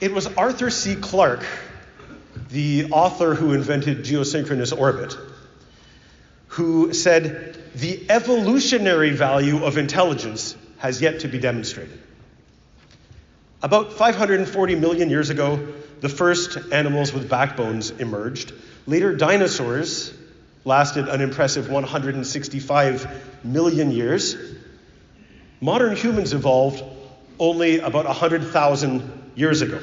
It was Arthur C. Clarke, the author who invented geosynchronous orbit, who said, "The evolutionary value of intelligence has yet to be demonstrated." About 540 million years ago, the first animals with backbones emerged. Later, dinosaurs lasted an impressive 165 million years. Modern humans evolved only about 100,000 years ago.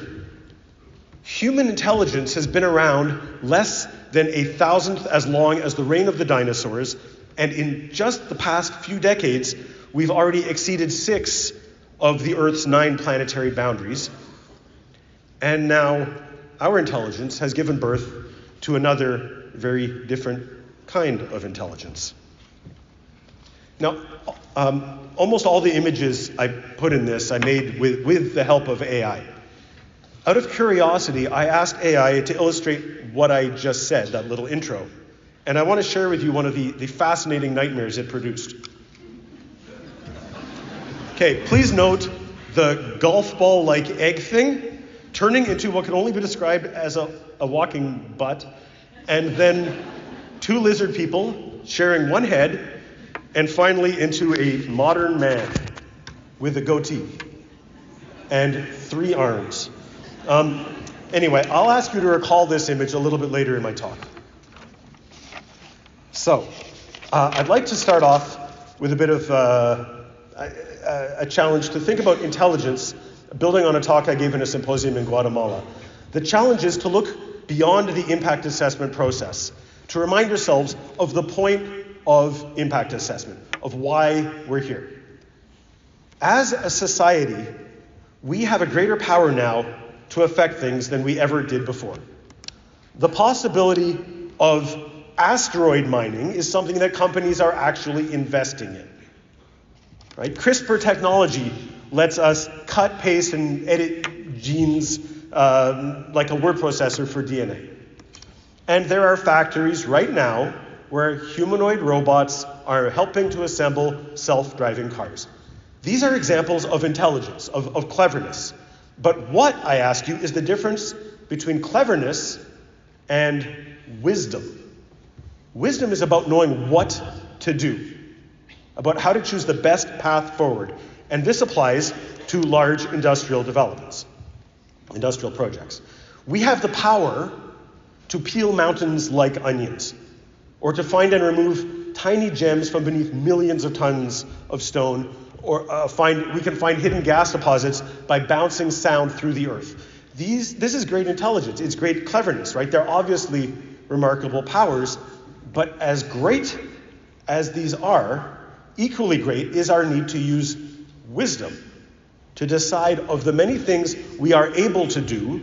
Human intelligence has been around less than a thousandth as long as the reign of the dinosaurs, and in just the past few decades, we've already exceeded 6 of the Earth's 9 planetary boundaries. And now our intelligence has given birth to another very different kind of intelligence. Now, almost all the images I put in this I made with the help of AI. Out of curiosity, I asked AI to illustrate what I just said, that little intro. And I want to share with you one of the fascinating nightmares it produced. Okay, please note the golf ball-like egg thing turning into what can only be described as a walking butt, and then 2 lizard people sharing one head, and finally into a modern man with a goatee and 3 arms. Anyway, I'll ask you to recall this image a little bit later in my talk. So, I'd like to start off with a bit of a challenge to think about intelligence, building on a talk I gave in a symposium in Guatemala. The challenge is to look beyond the impact assessment process, to remind yourselves of the point of impact assessment, of why we're here. As a society, we have a greater power now to affect things than we ever did before. The possibility of asteroid mining is something that companies are actually investing in. Right? CRISPR technology lets us cut, paste, and edit genes like a word processor for DNA. And there are factories right now where humanoid robots are helping to assemble self-driving cars. These are examples of intelligence, of cleverness. But what, I ask you, is the difference between cleverness and wisdom? Wisdom is about knowing what to do, about how to choose the best path forward. And this applies to large industrial developments, industrial projects. We have the power to peel mountains like onions, or to find and remove tiny gems from beneath millions of tons of stone, or we can find hidden gas deposits by bouncing sound through the earth. This is great intelligence. It's great cleverness, right? They're obviously remarkable powers, but as great as these are, equally great is our need to use wisdom to decide of the many things we are able to do,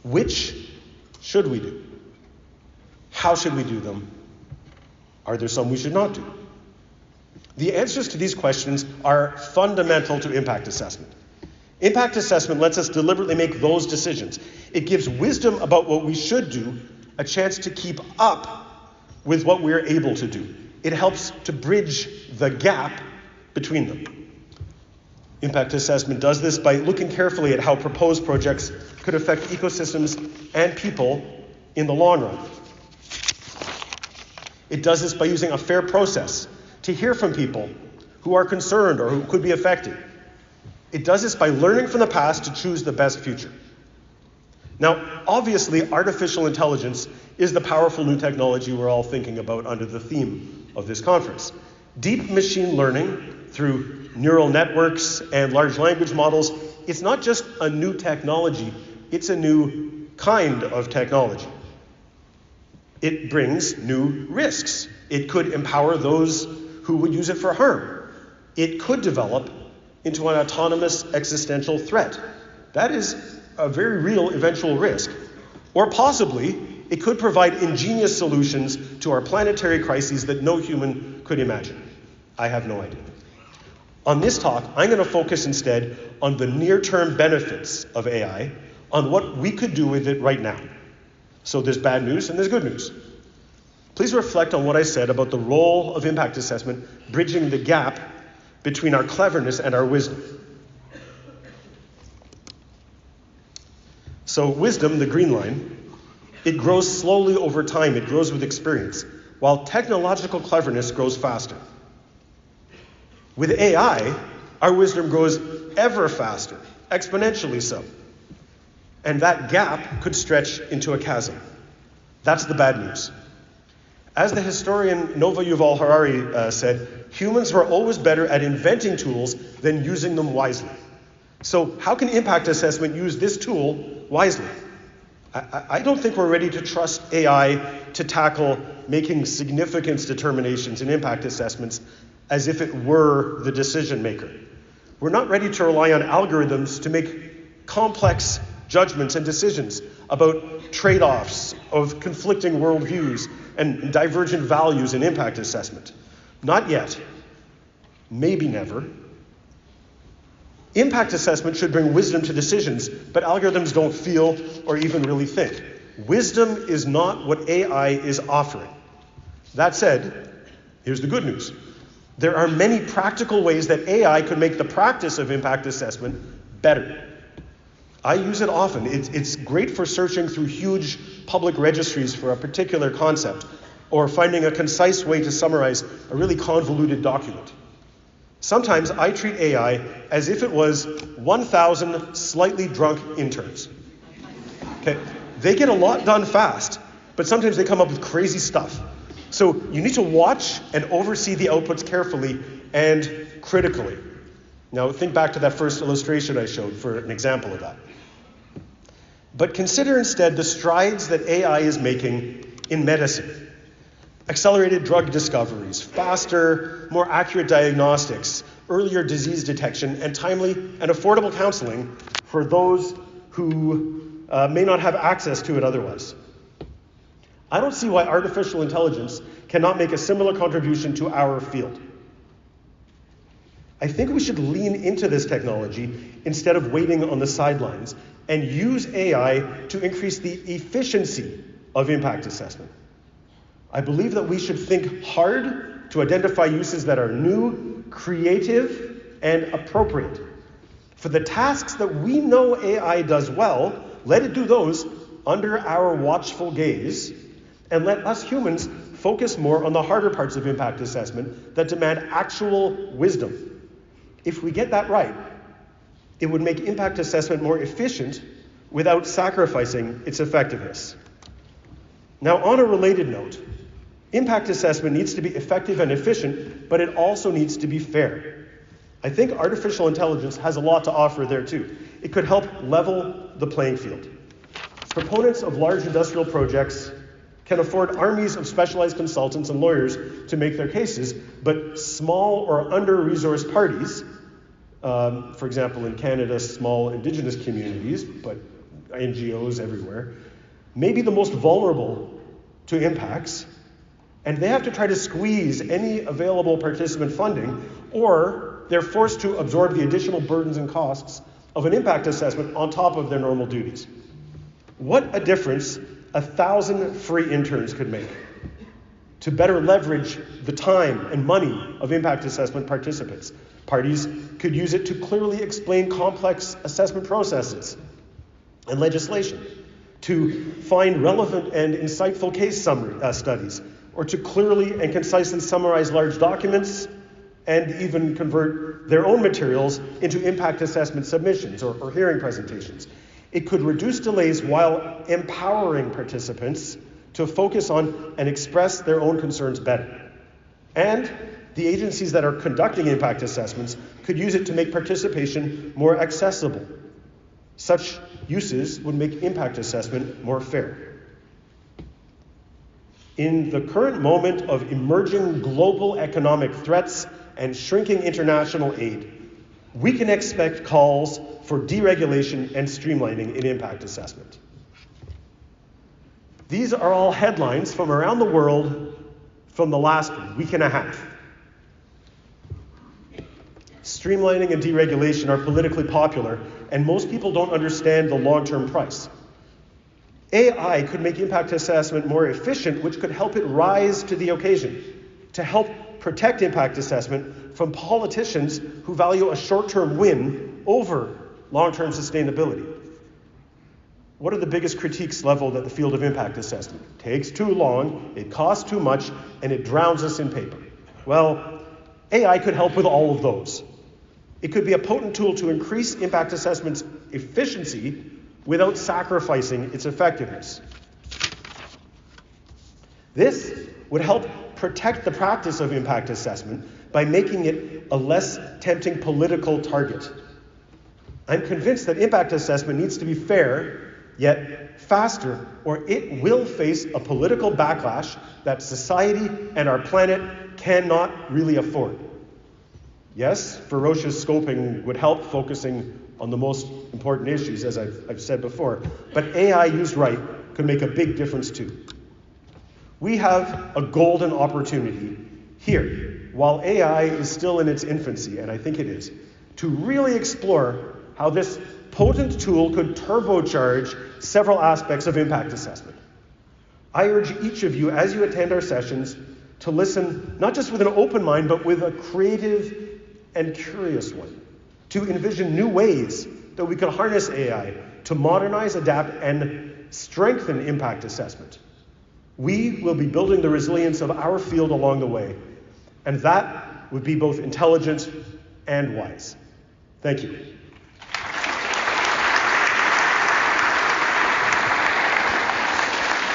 which should we do? How should we do them? Are there some we should not do? The answers to these questions are fundamental to impact assessment. Impact assessment lets us deliberately make those decisions. It gives wisdom about what we should do a chance to keep up with what we're able to do. It helps to bridge the gap between them. Impact assessment does this by looking carefully at how proposed projects could affect ecosystems and people in the long run. It does this by using a fair process to hear from people who are concerned or who could be affected. It does this by learning from the past to choose the best future. Now, obviously, artificial intelligence is the powerful new technology we're all thinking about under the theme of this conference. Deep machine learning through neural networks and large language models, it's not just a new technology, it's a new kind of technology. It brings new risks. It could empower those who would use it for harm. It could develop into an autonomous existential threat. That is a very real eventual risk. Or possibly, it could provide ingenious solutions to our planetary crises that no human could imagine. I have no idea. On this talk, I'm going to focus instead on the near-term benefits of AI, on what we could do with it right now. So there's bad news and there's good news. Please reflect on what I said about the role of impact assessment bridging the gap between our cleverness and our wisdom. So wisdom, the green line, it grows slowly over time. It grows with experience, while technological cleverness grows faster. With AI, our wisdom grows ever faster, exponentially so. And that gap could stretch into a chasm. That's the bad news. As the historian Yuval Noah Harari said, humans were always better at inventing tools than using them wisely. So how can impact assessment use this tool wisely? I don't think we're ready to trust AI to tackle making significance determinations in impact assessments as if it were the decision maker. We're not ready to rely on algorithms to make complex judgments and decisions about trade-offs of conflicting worldviews and divergent values in impact assessment. Not yet. Maybe never. Impact assessment should bring wisdom to decisions, but algorithms don't feel or even really think. Wisdom is not what AI is offering. That said, here's the good news. There are many practical ways that AI could make the practice of impact assessment better. I use it often. It's great for searching through huge public registries for a particular concept, or finding a concise way to summarize a really convoluted document. Sometimes I treat AI as if it was 1,000 slightly drunk interns. Okay, they get a lot done fast, but sometimes they come up with crazy stuff. So you need to watch and oversee the outputs carefully and critically. Now think back to that first illustration I showed for an example of that. But consider instead the strides that AI is making in medicine. Accelerated drug discoveries, faster, more accurate diagnostics, earlier disease detection, and timely and affordable counseling for those who may not have access to it otherwise. I don't see why artificial intelligence cannot make a similar contribution to our field. I think we should lean into this technology instead of waiting on the sidelines and use AI to increase the efficiency of impact assessment. I believe that we should think hard to identify uses that are new, creative, and appropriate. For the tasks that we know AI does well, let it do those under our watchful gaze, and let us humans focus more on the harder parts of impact assessment that demand actual wisdom. If we get that right, it would make impact assessment more efficient without sacrificing its effectiveness. Now, on a related note, impact assessment needs to be effective and efficient, but it also needs to be fair. I think artificial intelligence has a lot to offer there too. It could help level the playing field. Proponents of large industrial projects can afford armies of specialized consultants and lawyers to make their cases, but small or under-resourced parties, for example in Canada, small Indigenous communities, but NGOs everywhere, may be the most vulnerable to impacts, and they have to try to squeeze any available participant funding, or they're forced to absorb the additional burdens and costs of an impact assessment on top of their normal duties. What a difference 1,000 free interns could make to better leverage the time and money of impact assessment participants. Parties could use it to clearly explain complex assessment processes and legislation, to find relevant and insightful case summary studies, or to clearly and concisely summarize large documents, and even convert their own materials into impact assessment submissions or hearing presentations. It could reduce delays while empowering participants to focus on and express their own concerns better. And the agencies that are conducting impact assessments could use it to make participation more accessible. Such uses would make impact assessment more fair. In the current moment of emerging global economic threats and shrinking international aid, we can expect calls for deregulation and streamlining in impact assessment. These are all headlines from around the world from the last week and a half. Streamlining and deregulation are politically popular, and most people don't understand the long-term price. AI could make impact assessment more efficient, which could help it rise to the occasion, to help protect impact assessment from politicians who value a short-term win over long-term sustainability. what are the biggest critiques leveled at the field of impact assessment? It takes too long, it costs too much, and it drowns us in paper. Well, AI could help with all of those. It could be a potent tool to increase impact assessment's efficiency without sacrificing its effectiveness. This would help protect the practice of impact assessment by making it a less tempting political target. I'm convinced that impact assessment needs to be fair, yet faster, or it will face a political backlash that society and our planet cannot really afford. Yes, ferocious scoping would help focusing on the most important issues, as I've said before, but AI used right could make a big difference too. We have a golden opportunity here, while AI is still in its infancy, and I think it is, to really explore how this potent tool could turbocharge several aspects of impact assessment. I urge each of you, as you attend our sessions, to listen not just with an open mind, but with a creative and curious one, to envision new ways that we can harness AI to modernize, adapt, and strengthen impact assessment. We will be building the resilience of our field along the way, and that would be both intelligent and wise. Thank you.